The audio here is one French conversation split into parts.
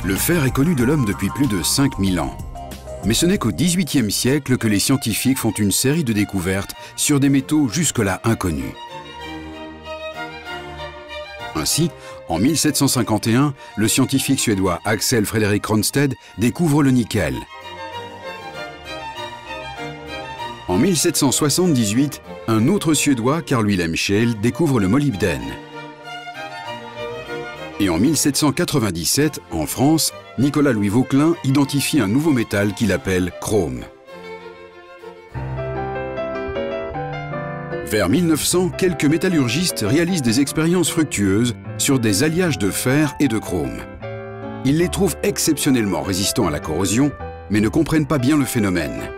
Le fer est connu de l'homme depuis plus de 5000 ans. Mais ce n'est qu'au XVIIIe siècle que les scientifiques font une série de découvertes sur des métaux jusque-là inconnus. Ainsi, en 1751, le scientifique suédois Axel Fredrik Rönnstedt découvre le nickel. En 1778, un autre Suédois, Carl Wilhelm Scheele, découvre le molybdène. Et en 1797, en France, Nicolas Louis Vauquelin identifie un nouveau métal qu'il appelle chrome. Vers 1900, quelques métallurgistes réalisent des expériences fructueuses sur des alliages de fer et de chrome. Ils les trouvent exceptionnellement résistants à la corrosion, mais ne comprennent pas bien le phénomène.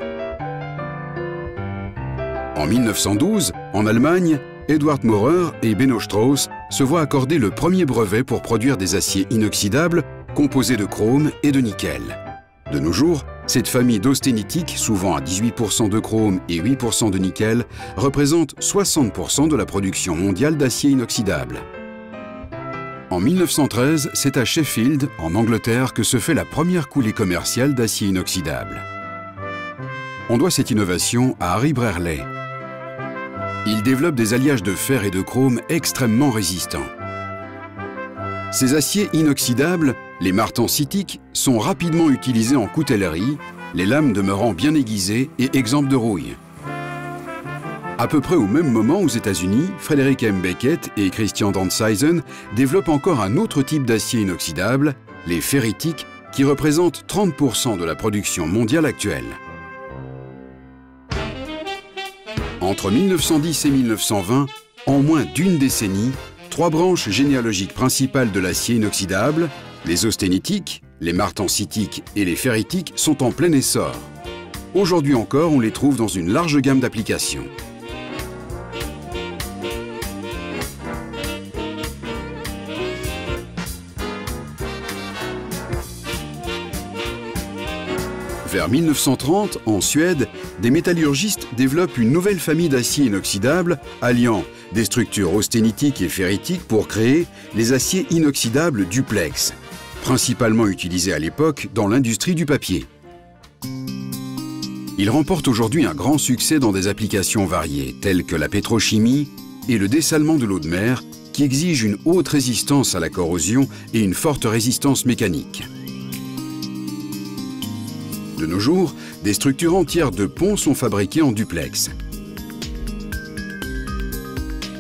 En 1912, en Allemagne, Eduard Maurer et Benno Strauss se voient accorder le premier brevet pour produire des aciers inoxydables composés de chrome et de nickel. De nos jours, cette famille d'austénitiques, souvent à 18% de chrome et 8% de nickel, représente 60% de la production mondiale d'acier inoxydable. En 1913, c'est à Sheffield, en Angleterre, que se fait la première coulée commerciale d'acier inoxydable. On doit cette innovation à Harry Brearley. Il développe des alliages de fer et de chrome extrêmement résistants. Ces aciers inoxydables, les martensitiques, sont rapidement utilisés en coutellerie, les lames demeurant bien aiguisées et exemptes de rouille. À peu près au même moment aux États-Unis, Frederick M. Beckett et Christian Danzeisen développent encore un autre type d'acier inoxydable, les ferritiques, qui représentent 30% de la production mondiale actuelle. Entre 1910 et 1920, en moins d'une décennie, 3 branches généalogiques principales de l'acier inoxydable, les austénitiques, les martensitiques et les ferritiques, sont en plein essor. Aujourd'hui encore, on les trouve dans une large gamme d'applications. Vers 1930, en Suède, des métallurgistes développent une nouvelle famille d'aciers inoxydables alliant des structures austénitiques et ferritiques pour créer les aciers inoxydables duplex, principalement utilisés à l'époque dans l'industrie du papier. Ils remportent aujourd'hui un grand succès dans des applications variées, telles que la pétrochimie et le dessalement de l'eau de mer, qui exigent une haute résistance à la corrosion et une forte résistance mécanique. De nos jours, des structures entières de ponts sont fabriquées en duplex.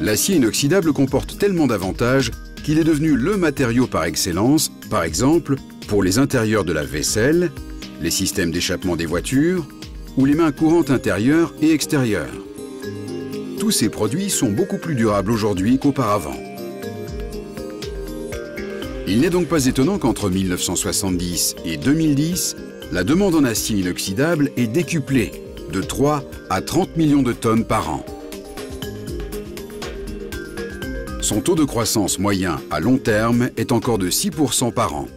L'acier inoxydable comporte tellement d'avantages qu'il est devenu le matériau par excellence, par exemple pour les intérieurs de la vaisselle, les systèmes d'échappement des voitures ou les mains courantes intérieures et extérieures. Tous ces produits sont beaucoup plus durables aujourd'hui qu'auparavant. Il n'est donc pas étonnant qu'entre 1970 et 2010, la demande en acier inoxydable est décuplée, de 3 à 30 millions de tonnes par an. Son taux de croissance moyen à long terme est encore de 6% par an.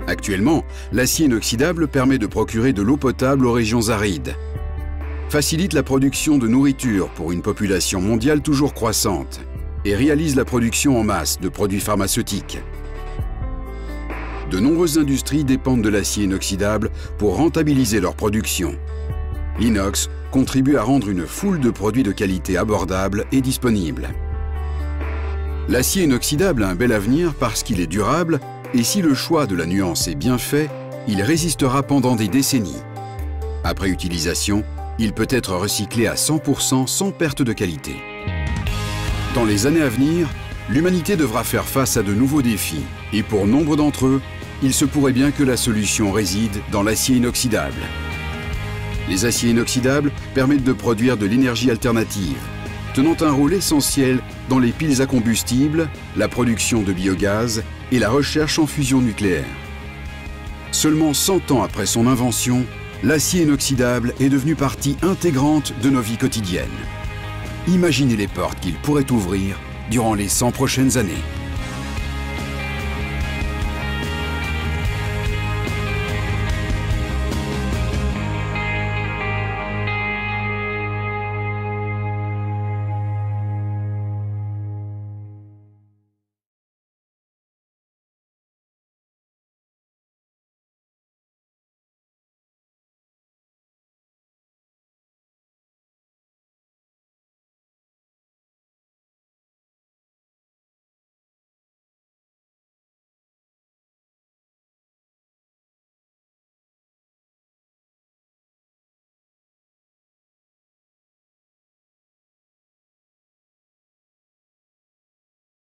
Actuellement, l'acier inoxydable permet de procurer de l'eau potable aux régions arides, facilite la production de nourriture pour une population mondiale toujours croissante et réalise la production en masse de produits pharmaceutiques. De nombreuses industries dépendent de l'acier inoxydable pour rentabiliser leur production. L'inox contribue à rendre une foule de produits de qualité abordables et disponibles. L'acier inoxydable a un bel avenir parce qu'il est durable et si le choix de la nuance est bien fait, il résistera pendant des décennies. Après utilisation, il peut être recyclé à 100% sans perte de qualité. Dans les années à venir, l'humanité devra faire face à de nouveaux défis et pour nombre d'entre eux, il se pourrait bien que la solution réside dans l'acier inoxydable. Les aciers inoxydables permettent de produire de l'énergie alternative, tenant un rôle essentiel dans les piles à combustible, la production de biogaz et la recherche en fusion nucléaire. Seulement 100 ans après son invention, l'acier inoxydable est devenu partie intégrante de nos vies quotidiennes. Imaginez les portes qu'il pourrait ouvrir durant les 100 prochaines années.